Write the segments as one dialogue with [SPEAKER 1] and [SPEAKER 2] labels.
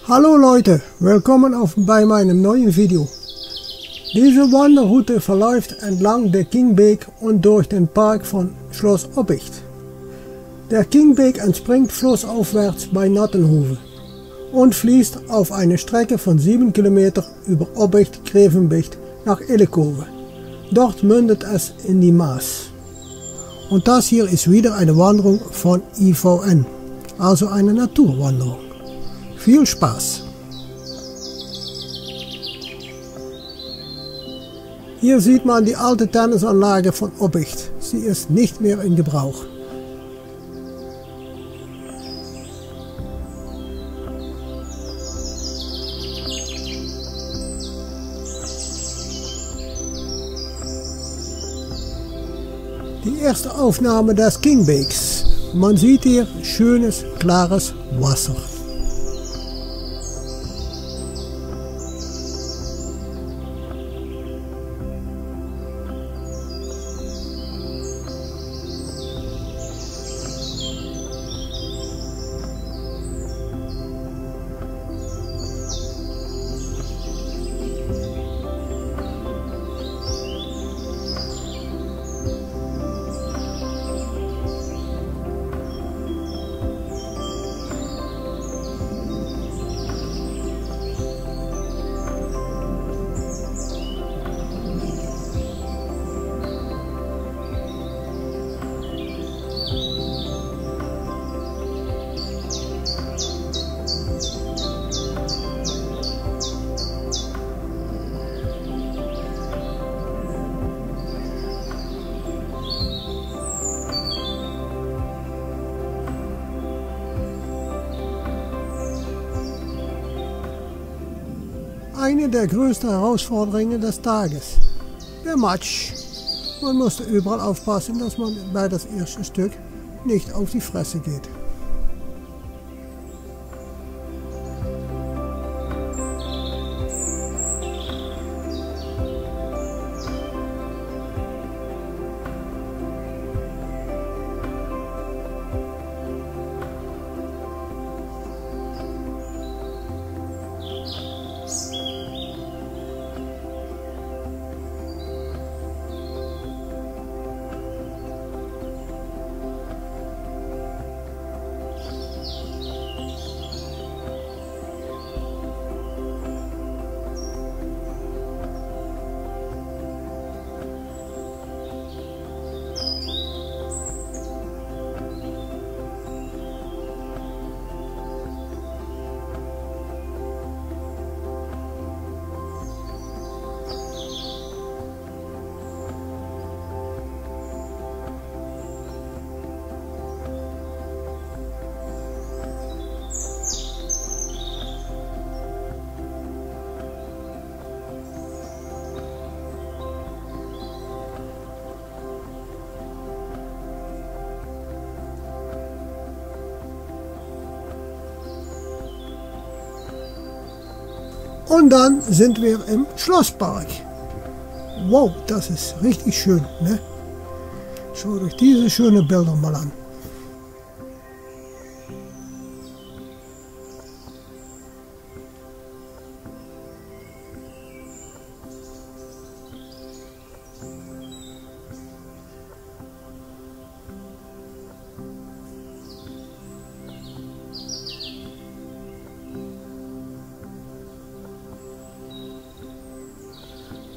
[SPEAKER 1] Hallo Leute, willkommen bei meinem neuen Video. Diese Wanderroute verläuft entlang der Kingbeek und durch den Park von Schloss Oppicht. Der Kingbeek entspringt flussaufwärts bei Nattenhoeve und fließt auf eine Strecke von 7 Kilometer über Oppicht-Grevenbicht nach Ilekove. Dort mündet es in die Maas. Und das hier ist wieder eine Wanderung von IVN, also eine Naturwanderung. Viel Spaß! Hier sieht man die alte Tennisanlage von Oppicht. Sie ist nicht mehr in Gebrauch. Die erste Aufnahme des Kingbeeks. Man sieht hier schönes, klares Wasser. Eine der größten Herausforderungen des Tages, der Matsch. Man musste überall aufpassen, dass man bei das erste Stück nicht auf die Fresse geht. Und dann sind wir im Schlosspark. Wow, das ist richtig schön, ne? Schaut euch diese schönen Bilder mal an.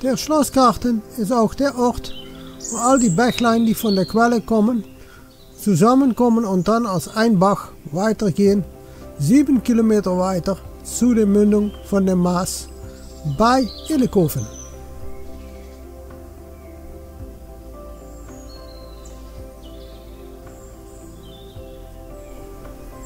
[SPEAKER 1] Der Schlossgarten ist auch der Ort, wo all die Bächlein, die von der Quelle kommen, zusammenkommen und dann als ein Bach weitergehen, 7 Kilometer weiter zu der Mündung von der Maas bei Ilekove.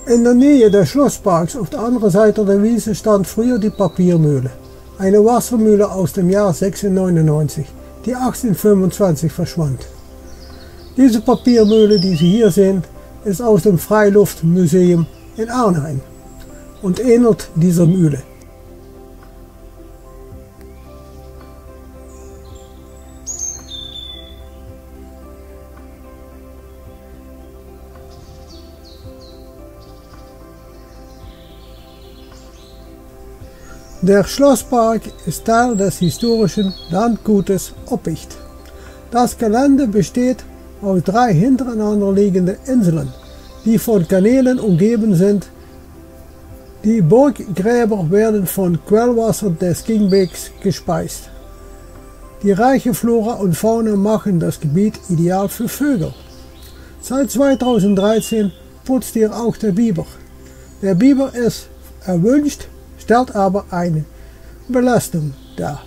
[SPEAKER 1] In der Nähe des Schlossparks auf der anderen Seite der Wiese stand früher die Papiermühle. Eine Wassermühle aus dem Jahr 1699, die 1825 verschwand. Diese Papiermühle, die Sie hier sehen, ist aus dem Freiluftmuseum in Arnhem und ähnelt dieser Mühle. Der Schlosspark ist Teil des historischen Landgutes Oppicht. Das Gelände besteht aus 3 hintereinander liegenden Inseln, die von Kanälen umgeben sind. Die Burggräber werden von Quellwasser des Kingbeeks gespeist. Die reiche Flora und Fauna machen das Gebiet ideal für Vögel. Seit 2013 putzt hier auch der Biber. Der Biber ist erwünscht, stellt aber eine Belastung dar.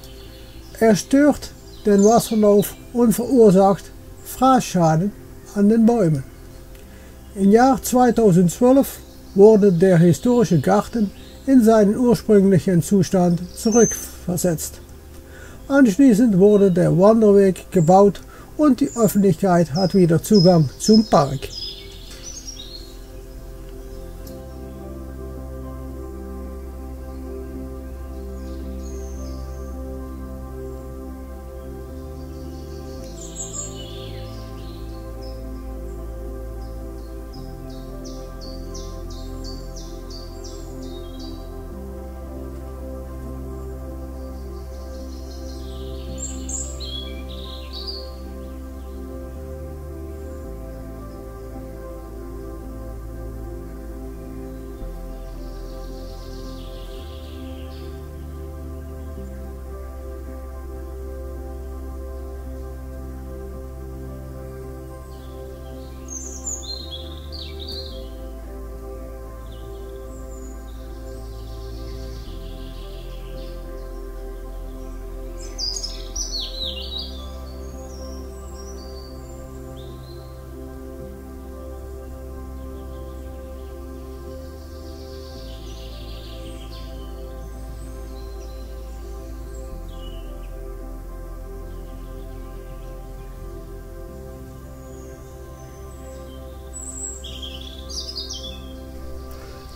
[SPEAKER 1] Er stört den Wasserlauf und verursacht Fraßschaden an den Bäumen. Im Jahr 2012 wurde der historische Garten in seinen ursprünglichen Zustand zurückversetzt. Anschließend wurde der Wanderweg gebaut und die Öffentlichkeit hat wieder Zugang zum Park.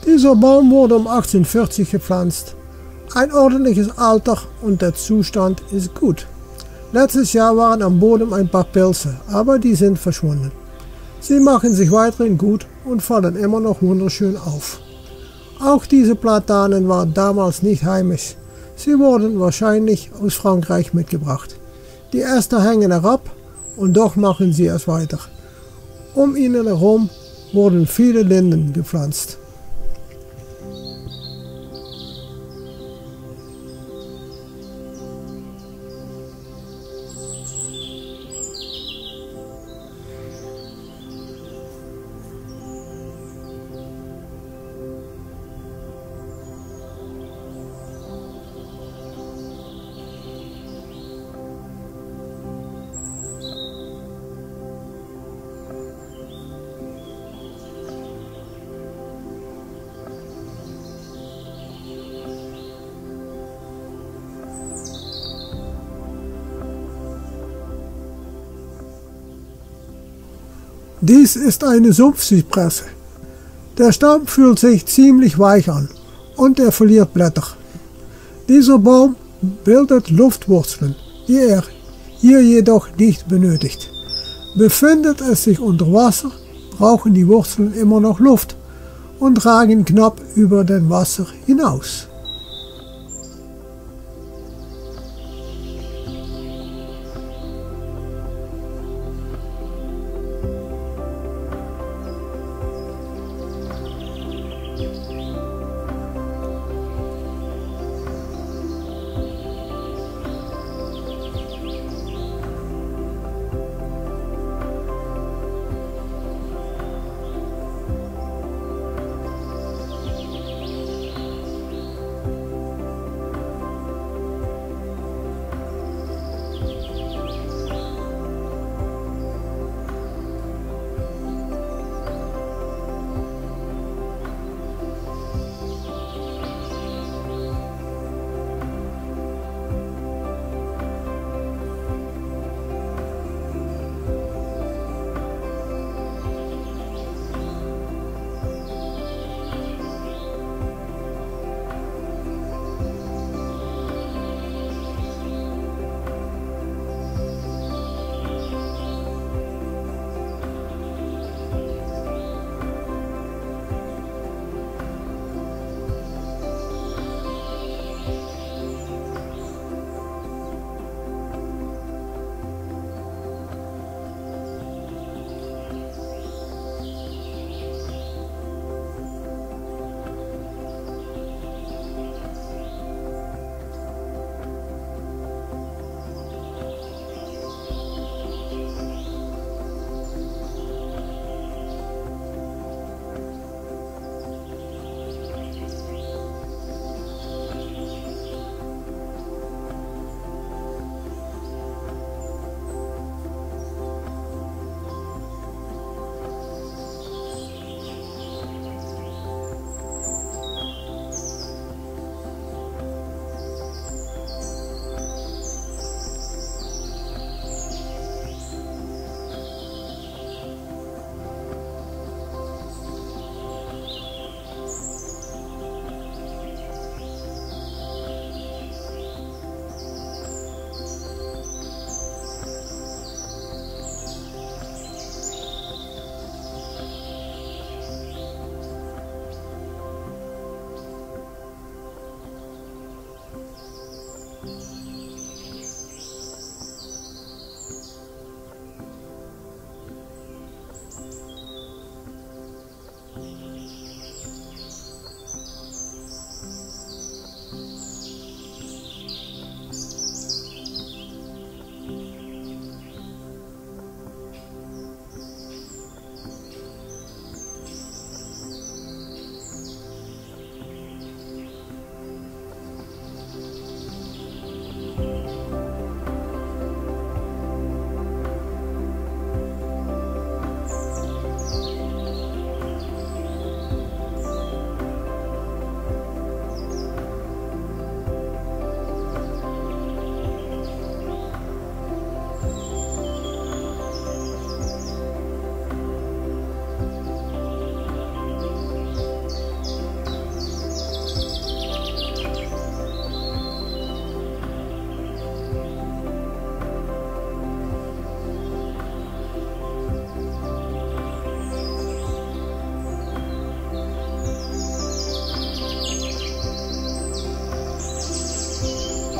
[SPEAKER 1] Dieser Baum wurde um 1840 gepflanzt. Ein ordentliches Alter und der Zustand ist gut. Letztes Jahr waren am Boden ein paar Pilze, aber die sind verschwunden. Sie machen sich weiterhin gut und fallen immer noch wunderschön auf. Auch diese Platanen waren damals nicht heimisch. Sie wurden wahrscheinlich aus Frankreich mitgebracht. Die Äste hängen herab und doch machen sie es weiter. Um ihnen herum wurden viele Linden gepflanzt. Dies ist eine Sumpfzypresse. Der Stamm fühlt sich ziemlich weich an und er verliert Blätter. Dieser Baum bildet Luftwurzeln, die er hier jedoch nicht benötigt. Befindet es sich unter Wasser, brauchen die Wurzeln immer noch Luft und ragen knapp über den Wasser hinaus.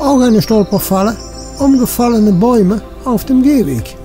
[SPEAKER 1] Auch eine Stolperfalle, umgefallene Bäume auf dem Gehweg.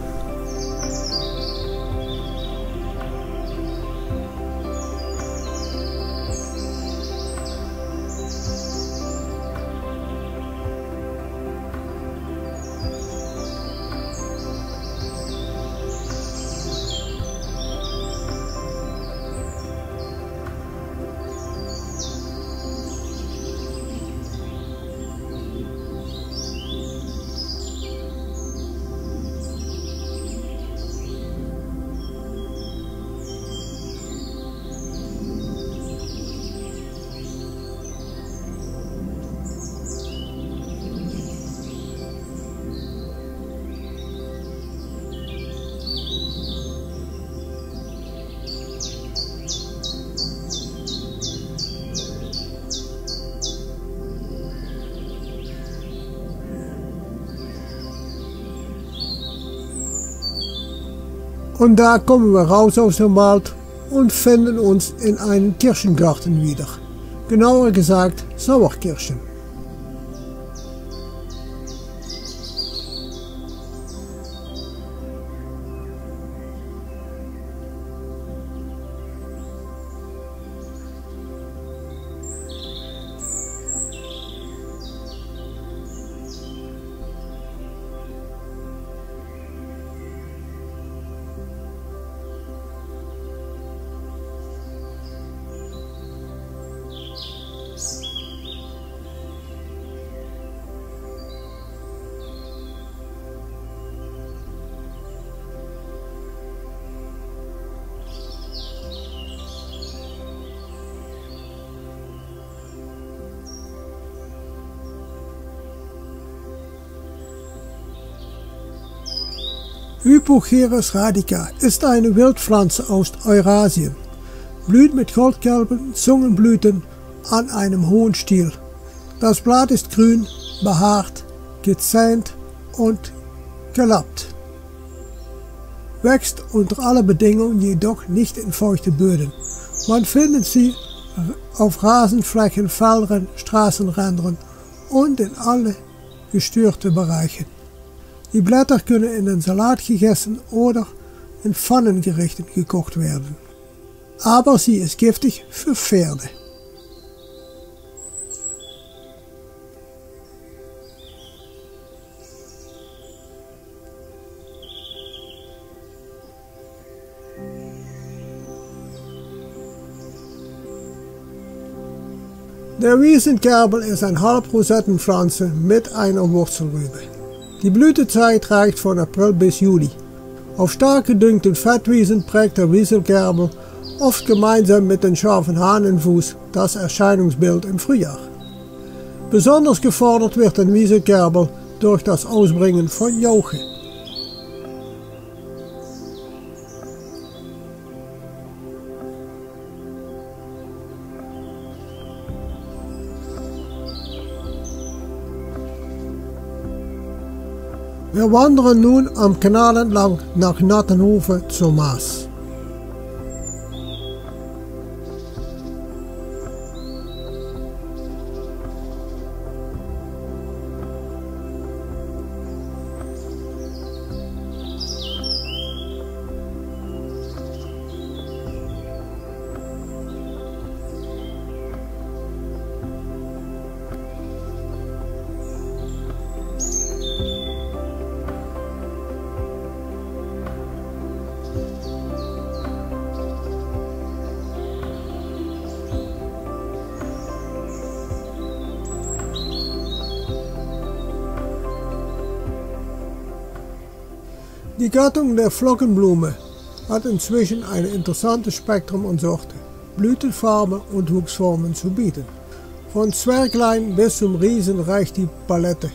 [SPEAKER 1] Und da kommen wir raus aus dem Wald und finden uns in einem Kirschengarten wieder. Genauer gesagt Sauerkirschen. Hypocheres radica ist eine Wildpflanze aus Eurasien, blüht mit goldgelben Zungenblüten an einem hohen Stiel. Das Blatt ist grün, behaart, gezähnt und gelappt. Wächst unter aller Bedingungen jedoch nicht in feuchte Böden. Man findet sie auf Rasenflächen, Feldern, Straßenrändern und in alle gestörten Bereichen. Die Blätter können in den Salat gegessen oder in Pfannengerichten gekocht werden. Aber sie ist giftig für Pferde. Der Wiesenkerbel ist eine Halbrosettenpflanze mit einer Wurzelrübe. Die Blütezeit reicht von April bis Juli. Auf stark gedüngten Fettwiesen prägt der Wiesenkerbel oft gemeinsam mit dem scharfen Hahnenfuß das Erscheinungsbild im Frühjahr. Besonders gefordert wird der Wiesenkerbel durch das Ausbringen von Jauche. Wir wandern nun am Kanal entlang nach Nattenhofen zur Maas. Die Gattung der Flockenblume hat inzwischen ein interessantes Spektrum an Sorten, Blütenfarben und Wuchsformen zu bieten. Von Zwerglein bis zum Riesen reicht die Palette.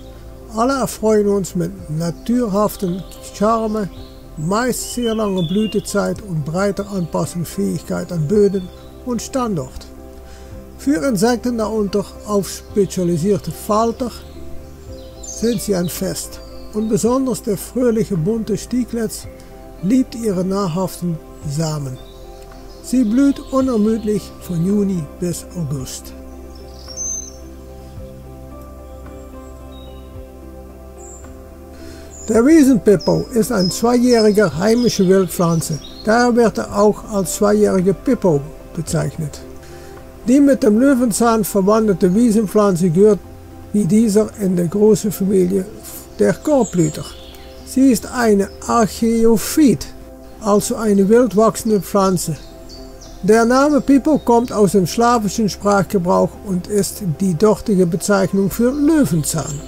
[SPEAKER 1] Alle erfreuen uns mit naturhaften Charme, meist sehr lange Blütezeit und breiter Anpassungsfähigkeit an Böden und Standort. Für Insekten, darunter auf spezialisierte Falter, sind sie ein Fest. Und besonders der fröhliche bunte Stieglitz liebt ihre nahrhaften Samen. Sie blüht unermüdlich von Juni bis August. Der Wiesenpippo ist eine zweijährige heimische Wildpflanze, daher wird er auch als zweijährige Pippo bezeichnet. Die mit dem Löwenzahn verwandte Wiesenpflanze gehört wie dieser in der großen Familie der Korbblüter. Sie ist eine Archaeophyt, also eine wild wachsende Pflanze. Der Name Pippo kommt aus dem slawischen Sprachgebrauch und ist die dortige Bezeichnung für Löwenzahn.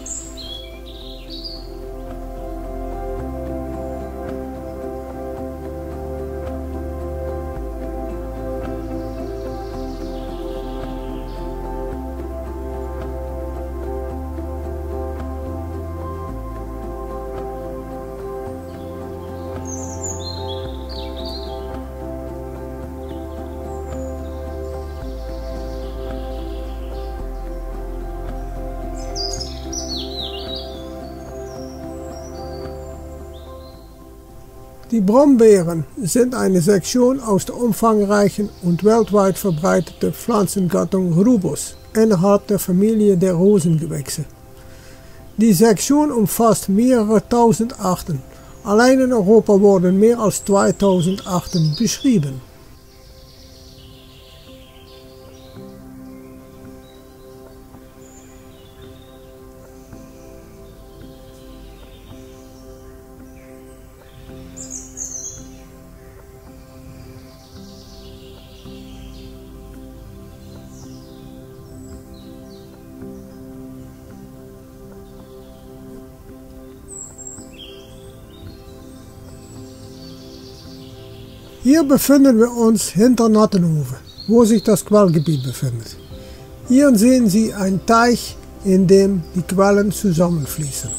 [SPEAKER 1] Die Brombeeren sind eine Sektion aus der umfangreichen und weltweit verbreiteten Pflanzengattung Rubus innerhalb der Familie der Rosengewächse. Die Sektion umfasst mehrere tausend Arten. Allein in Europa wurden mehr als 2000 Arten beschrieben. Hier befinden wir uns hinter Nattenhoven, wo sich das Quellgebiet befindet. Hier sehen Sie einen Teich, in dem die Quellen zusammenfließen.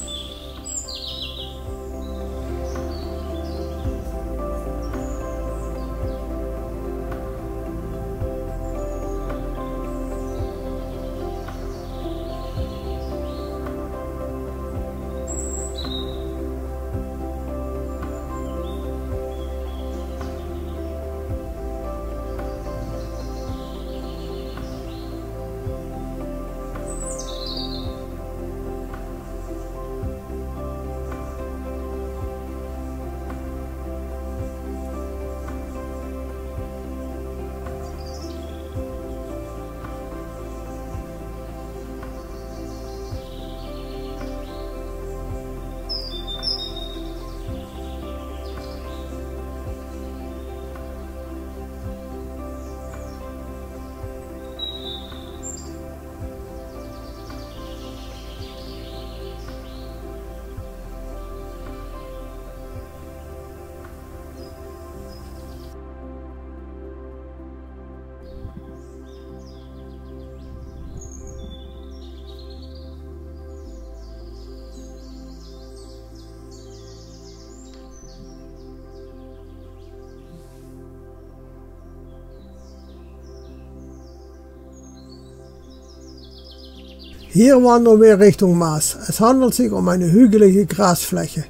[SPEAKER 1] Hier wandern wir Richtung Maas. Es handelt sich um eine hügelige Grasfläche.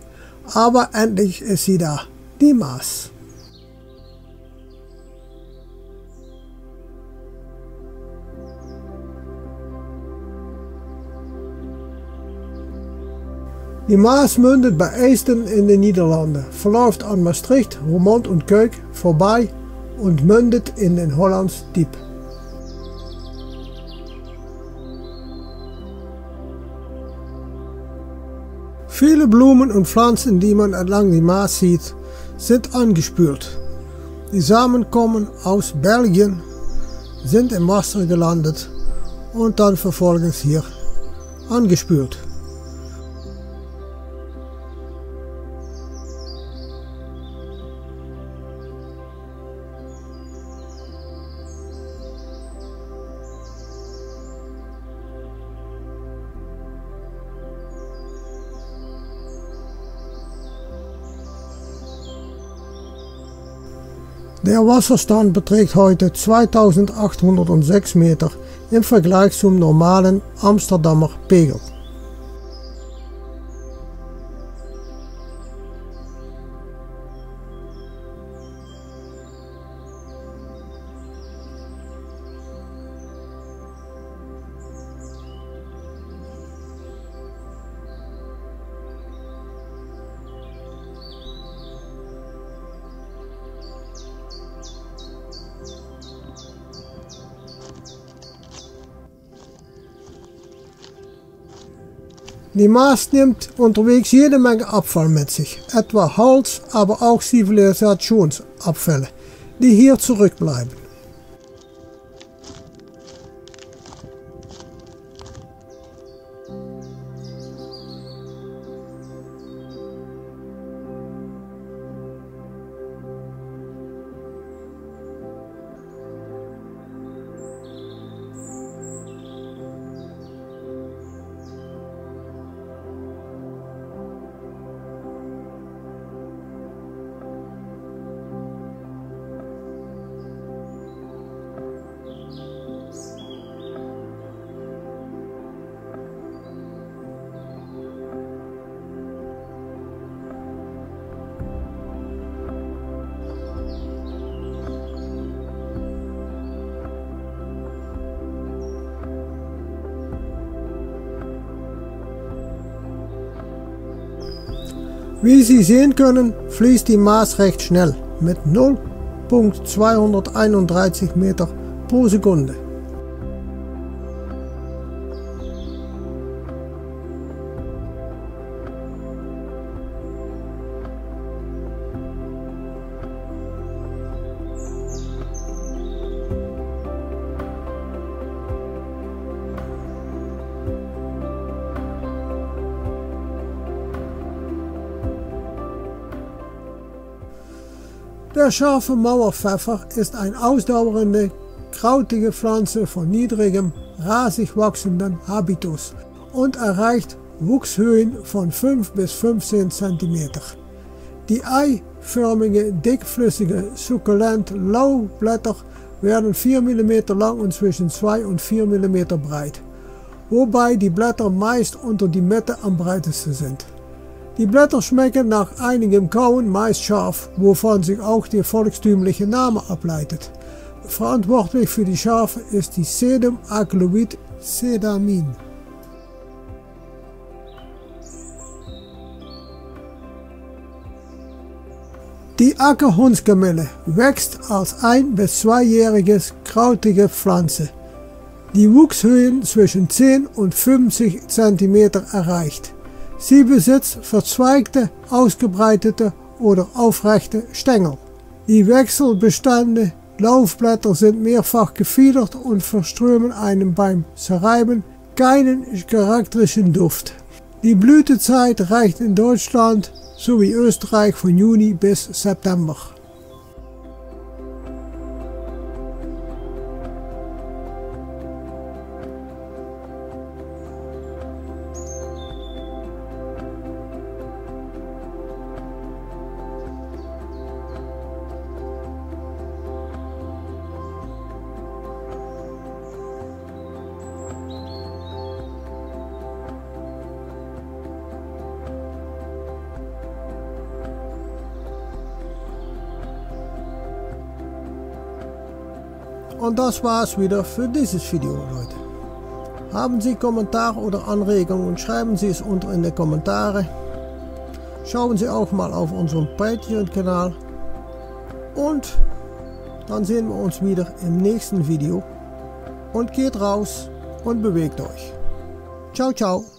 [SPEAKER 1] Aber endlich ist sie da, die Maas. Die Maas mündet bei Eijsden in den Niederlanden, verläuft an Maastricht, Roermond und Cuijk vorbei und mündet in den Hollands Diep. Viele Blumen und Pflanzen, die man entlang die Maas sieht, sind angespült. Die Samen kommen aus Belgien, sind im Wasser gelandet und dann vervolgens hier angespült. Der Wasserstand beträgt heute 2806 Meter im Vergleich zum normalen Amsterdamer Pegel. Die Maas nimmt unterwegs jede Menge Abfall mit sich, etwa Holz, aber auch Zivilisationsabfälle, die hier zurückbleiben. Wie Sie sehen können, fließt die Maas recht schnell mit 0,231 Meter pro Sekunde. Der scharfe Mauerpfeffer ist eine ausdauernde, krautige Pflanze von niedrigem, rasig wachsendem Habitus und erreicht Wuchshöhen von 5 bis 15 cm. Die eiförmige, dickflüssige, sukkulent Laubblätter werden 4 mm lang und zwischen 2 und 4 mm breit, wobei die Blätter meist unter die Mitte am breitesten sind. Die Blätter schmecken nach einigem Kauen meist scharf, wovon sich auch der volkstümliche Name ableitet. Verantwortlich für die Schärfe ist die Sedum aclyloid Sedamin. Die Ackerhundskamille wächst als 1- bis 2-jähriges krautige Pflanze, die Wuchshöhen zwischen 10 und 50 cm erreicht. Sie besitzt verzweigte, ausgebreitete oder aufrechte Stängel. Die wechselbestände Laubblätter sind mehrfach gefiedert und verströmen einem beim Zerreiben keinen charakteristischen Duft. Die Blütezeit reicht in Deutschland sowie Österreich von Juni bis September. Und das war's wieder für dieses Video, Leute. Haben Sie Kommentare oder Anregungen, schreiben Sie es unten in die Kommentare. Schauen Sie auch mal auf unserem Patreon-Kanal. Und dann sehen wir uns wieder im nächsten Video. Und geht raus und bewegt euch. Ciao, ciao.